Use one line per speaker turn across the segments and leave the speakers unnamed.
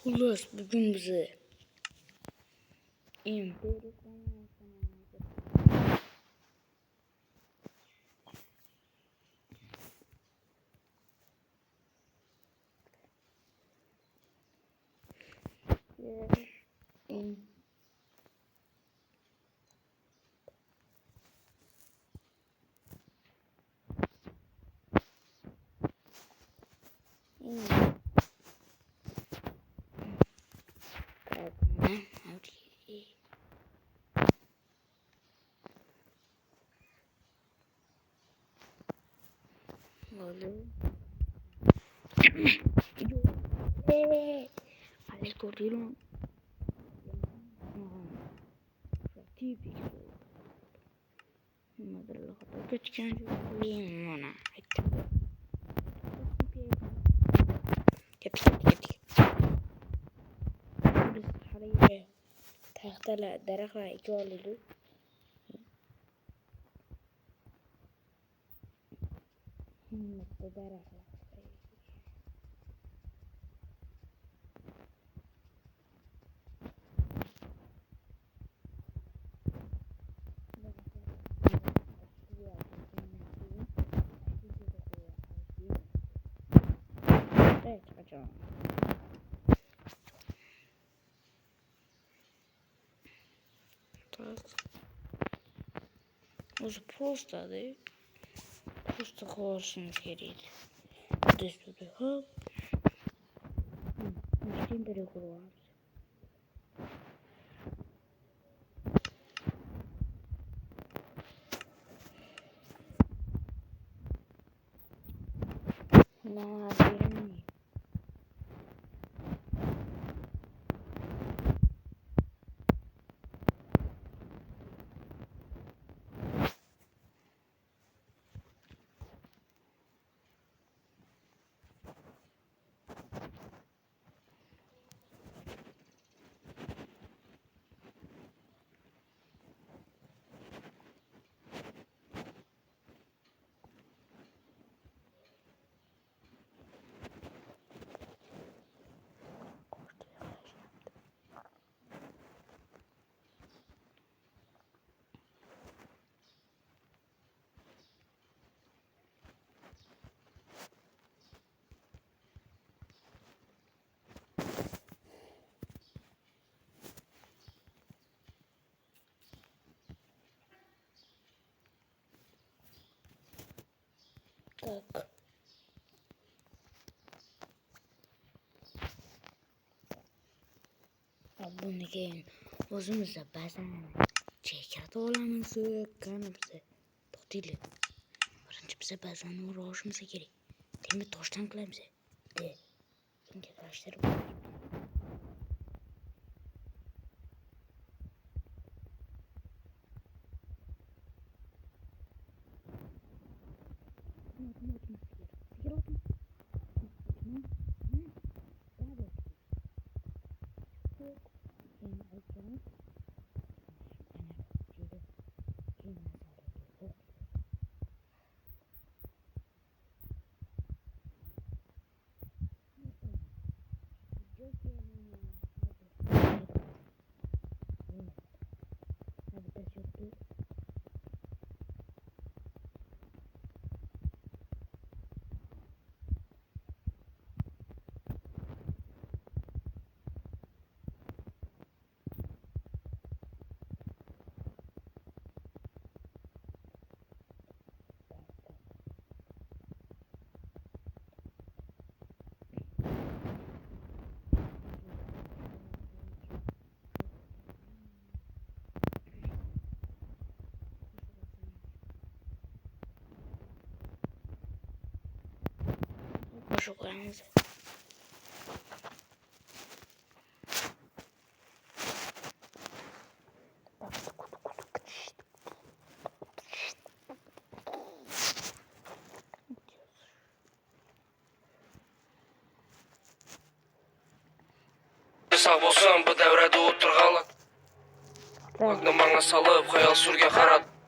Xullas bugün bize عليك وريلون تيبي ما ادري لقد كان جوين انا تختلع درخة يقولوا درخة Уже просто, да? Просто хорошим сгореть. Здесь туда, хоп. Начнем перекрываться. На верни. Так. Bunu gelin. Özümüzde bazen çeker dolanımızı kanımızı. Değil. Birinci bize bazen uğraşımıza gerek. Değil mi? Taştan kılamızı. De. Çünkü taşları var. Şokolağınızı.
Sağ olsun bu devrede oturğanlar. Aklım bana salıp hayal sürge karat.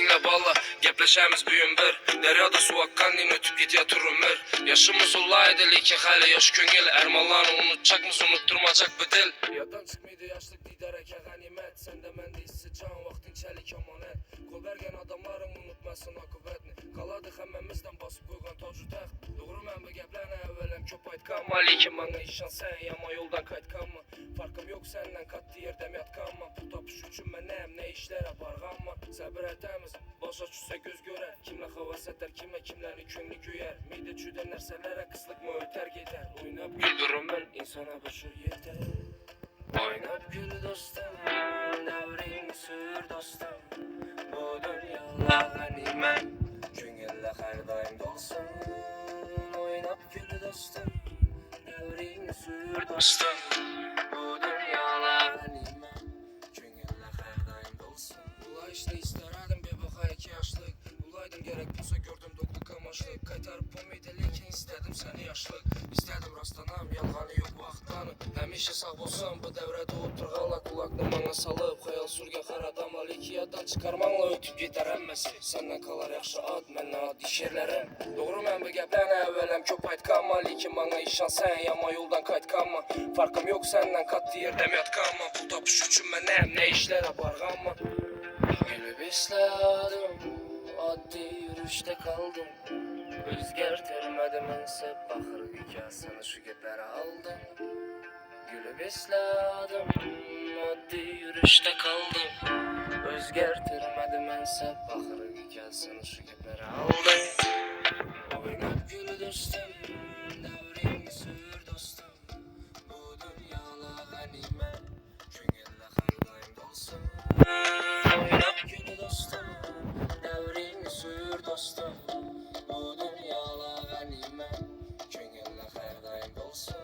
Gelinle balla gepleşemiz büyün bir. Deryada su akkan ötüp git yatırımır. Yaşımız olaydı leke hali yaş köngel. Ermallarını unutacak mısın unutturmacak bir dil. Yadan çıkmaydı yaşlık didereke ganimet. Sen de mende hissi can vaktin çelik emanet. Kol bergen adamların unutmasın akıbetini. Kaladık hemmemizden basıp koygan tacı taxt. Doğru mən bu geplerine evvelem köp aytkanma. Lekin bana işan sen yama yoldan kaytkanma. Farkım yok senden katlı yerdem yatkanma. Bu tapış üçün mənem ne işlere barğanma. Səbir etemiz başa düşse göz göre. Kimle havas eder kimlerin könlü güyer. Mide çüden nerselere kıslık mı öter gider. Oynap güldürüm ben insana başı yeter. Oynap gül dostum, devrini sür dostum. Bu dünyada ganimet, köngülle her daim dolsun. Oynap gül dostum, devrini sür dostum. Bu dünyada ganimet, köngülle her daim dolsun. Ula işte isterdim bir baka 2 yaşlık. Ulaydım gerek bulsa gördüm dokluk amaçlık. Kaytarıp pomide leken istedim seni yaşlık. İstedim rastlanam yalğanı yok vaxtlanı. Həmişə sağ olsan bu devrede oturğanla. Kulaqını bana salıp xəyal sürgən xaradama. Lekiyadan çıkarmanla ötüp gider əmməsi. Səndən kalar yaxşı ad məndən ad iş yerlərim. Doğru mən bu gəplənə əvvələm köp aytqanma. Lekin bana işan sən yama yoldan kaytqanma. Farkım yok senden katlı yerdəm yatqanma. Bu tapış üçün mənəm ne işlərə barğanma. Gülüb isladım, addi yürüşte kaldım. Özgertirmedim ense bakır hikayesini şu gepere aldım. Gülüb isladım, addi yürüşte kaldım. Özgertirmedim ense bakır hikayesini şu gepere aldım. Oynap gül dostum, devrini sür dostum. Bu dünyala ganimet, köngülle her daim dolsun. Oynap gül dostum, devrini sür dostum. Bu dünyala ganimet, köngülle her daim dolsun.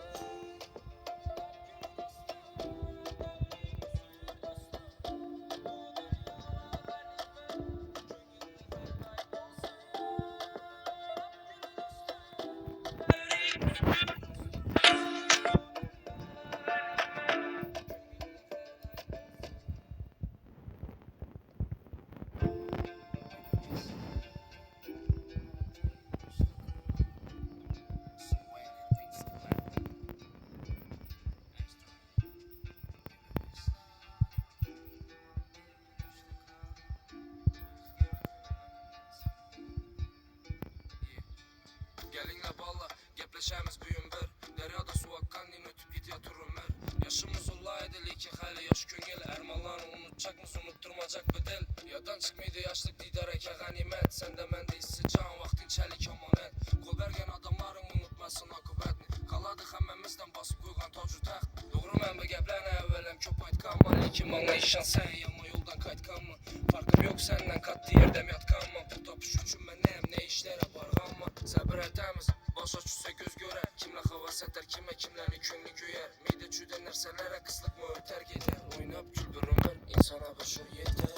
Gelinle balla gepleşemiz büyün bir. Deryada su akkan ötüp git yatırımır. Yaşımız olaydı leke hali yaş köngel. Ermallarını unutacak mısın unutturmacak bir dil. Yadan çıkmaydı yaşlık didereke ganimet. Sen de mende hissi can vaktin çelik emanet. Kol bergen adamların unutmasın akıbetini. Kaladık hemmemizden basıp koygan tacı taxt. Doğru mən bu geplerine evvelem köp aytkanma. Lekin bana işan sen yama yoldan kaytkanma. Farkım yok senden katlı yerdem yatkanma. Bu tapış üçün mənem ne işlere barğanma. Səbir etemiz başa düşse göz göre. Kimle havas eder kimlerin könlü güyer. Mide çüden nerselere kıslık mı öter gider. Oynap güldürüm ben insana başı yeter.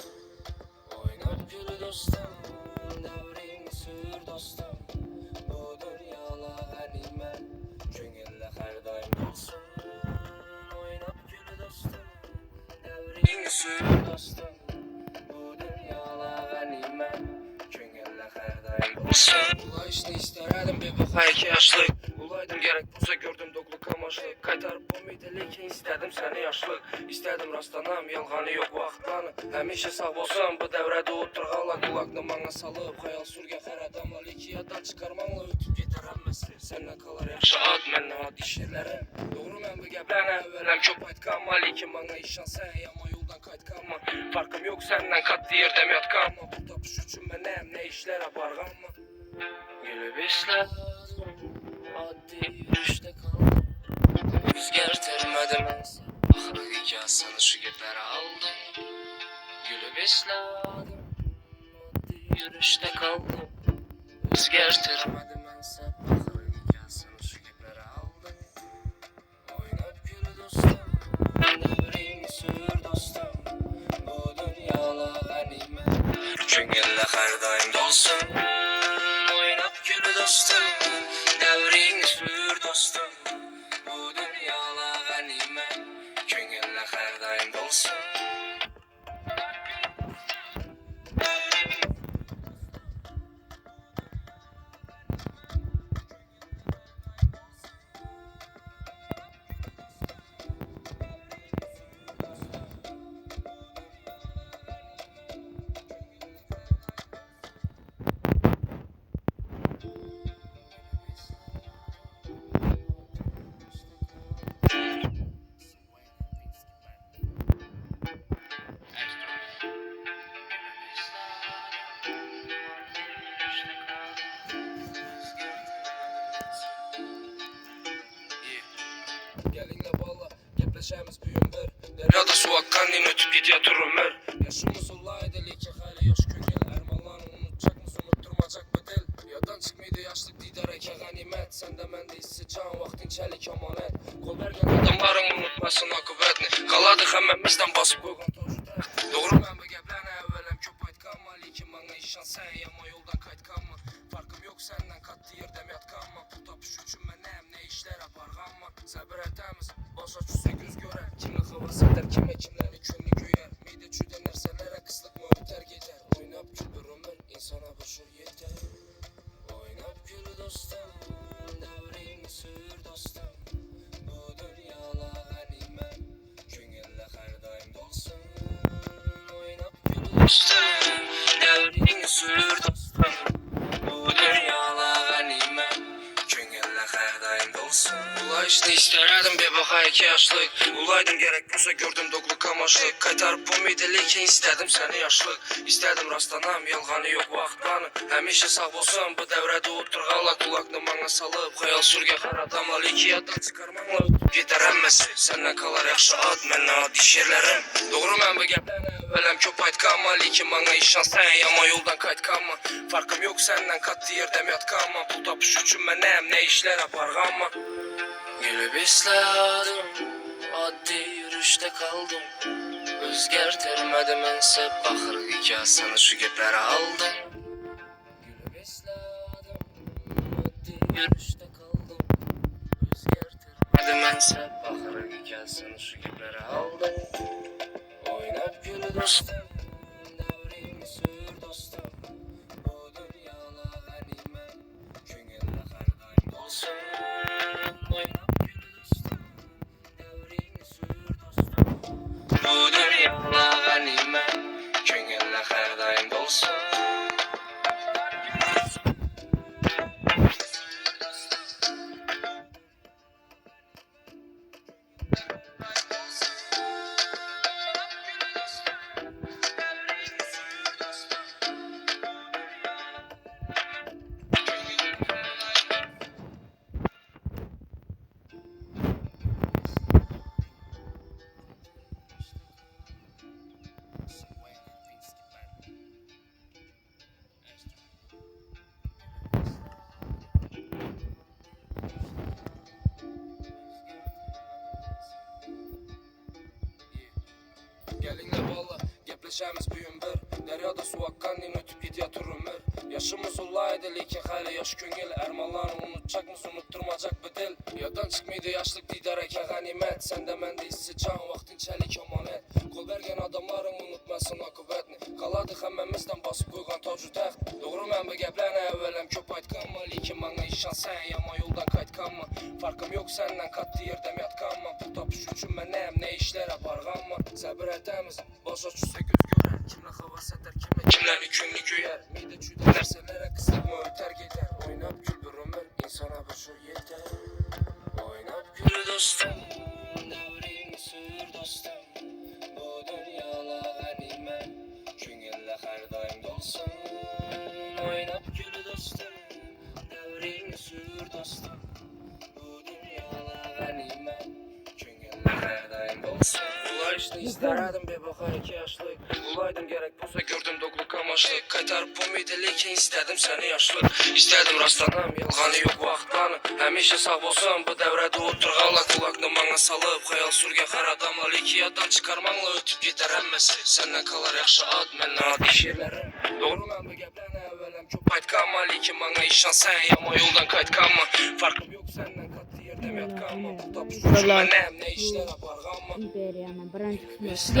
Oynap gül dostum, devrini sür dostum. Bu dünyala ganimet, köngülle her daim dolsun. Oynap gül dostum, devrini sür dostum. Bu dünyala ganimet, köngülle her daim dolsun. Ula işte isterdim bir baka 2 yaşlık. Ulaydım gerek bulsa gördüm dokluk amaçlık. Kaytarıp pomide leken istedim seni yaşlık. İstedim rastlanam yalğanı yok vaxtlanı. Həmişə sağ olsan bu devrede oturğanla. Kulaqını bana salıp xəyal sürgən xaradamla. Lekiyadan çıkarmanla ötüp gider əmməsi. Səndən kalar yaxşı ad məndən ad iş yerlərim. Doğru mən bu gəplənə əvvələm köp aytqanma. Lekin bana işan sən yama yoldan kaytqanma. Farkım yok senden katlı yerdəm yatqanma. Bu tapış üçün mənəm ne işlərə barğanma. Gülüb isladım, addi yürüşte kaldım. Özgertirmedim ense bakır hikayesini şu gepere aldım. Gülüb isladım, addi yürüşte kaldım. Özgertirmedim ense bakır hikayesini şu gepere aldım. Oynap gül dostum, devrini sür dostum. Bu dünyala ganimet, köngülle her daim dolsun. Oynap gül dostum, devrini sür dostum. Bu dünyala ganimet, köngülle her daim dolsun. Gepleşemiz bugün bir deryada su akkan din ötüp gidiyor ömür. Yaşımız olaydı lekin hali yaş köngel ermanlarını unutacakmız unutturmacak bu dil. Yadan çıkmaydı yaşlık didar eke ganimet. Sen de mende hissi can vaktinçelik amanet. Kol bergen adamların unutmasın akıbetini. Kaladık hemmemizden basıp koygun tojuda. Doğru ben bu geplerine evvelem köp aytkanma. Lekin bana işan sen yama yoldan kaytkanma. Farkım yok senden katlı yerdem yatkanma. Pul tapış üçün menem ne işler aparganma. Sabır etemiz başa çüse göz görer. Kimle hava seter kime kimleri könlü güyer. Mide çüde nerselere kıslık mı öter gider. Oynap gül bir ömür insana boşur yeter. Oynap gül dostum devrini sür dostum. Bu dünyala ganimet köngelle her daim dolsun. Oynap gül dostum devrini sür dostum. Bu dünyala ganimet köngelle her daim dolsun. Ulaştı isterdim bir baka 2 yaşlık. Ulaydım gerek bulsa gördüm doklu kamaşlık. Kaytarıp bu mideliken istedim seni yaşlık. İstedim rastlanam yalğanı yok vaxtlanı. Həmişə sağ olsun bu devrede oturğanla. Kulaklı bana salıp hayal sürge qaradamla. Leki yaddan çıkarmamla gider emmesi. Senden kalar yaxşı ad mənlə ad iş yerlerim. Doğru mən bu geplerine evvelem köp aytkanma. Lekin bana işan sen yama yoldan kaytkanma. Farkım yok senden katlı yerdem yatkanma. Pul tapış üçün menem ne işler aparganma. Gülüp isladım, addi yürüşte kaldım. Özgertirmedim ensep, ahır hikayesini şu geplere aldım. Gülüp isladım, addi yürüşte kaldım. Özgertirmedim ensep, ahır hikayesini şu geplere aldım. Oynap gülü dostum, devrini sür dostum. Bu dünyala ganimet, köngelle her daim dolsun. Oynap bu dünyala ganimet köngelle her daim dolsun. Gelinle valla gepleşemiz bugün bir deryada su akkan din ötüp gidiyor ömür. Yaşımız olaydı lekin hali yaş köngel ermanlarını unutacakmız unutturmacak bu dil. Yadan çıkmaydı yaşlık didar eke ganimet. Sen de mende hissi can vaktinçelik amanet. Kol bergen adamların unutmasın akıbetini. Kaladık hemmemizden basıp koygan toju taxt. Doğru mən bu geplerine evvelem köp aytkanma. Lekin bana işan sen yama yoldan kaytkanma. Farkım yok senden katlı yerdem yatkanma. Pul tapış üçün menem ne işler aparganma. Sabır etemiz başa çüse göz görer. Kimle hava seter kimleri könlü güyer. Mide çüde nerselere kıslık mı öter gider. Oynap gül bir ömür insana boşur yeter. Oynap gül dostum devrini sür dostum. Bu dünyala ganimet köngelle her daim dolsun. Oynap gül dostum devrini sür dostum. Bu dünyala ganimet köngelle her daim dolsun. Ulaştı isterdim bir baka 2 yaşlık. Ulaydım gerek bulsa gördüm doklu kamaşlık. Kaytarıp bu mideliken istedim seni yaşlık. İstedim rastlanam yalğanı yok vaxtlanı. Həmişə sağ olsun bu devrede oturğanla. Kulaklı bana salıp hayal sürge qaradamla. Leki yaddan çıkarmanla ötüp gider emmesi. Senden kalar yaxşı ad mənlə ad iş yerlerim. Doğru mən bu geplerine evvelem köp aytkanma. Lekin bana işan sen yama yoldan kaytkanma. Farkım yok senden katlı yerdem yatkanma. Pul tapış üçün menem ne işler aparganma.
İmperiyanın birinci kısmı.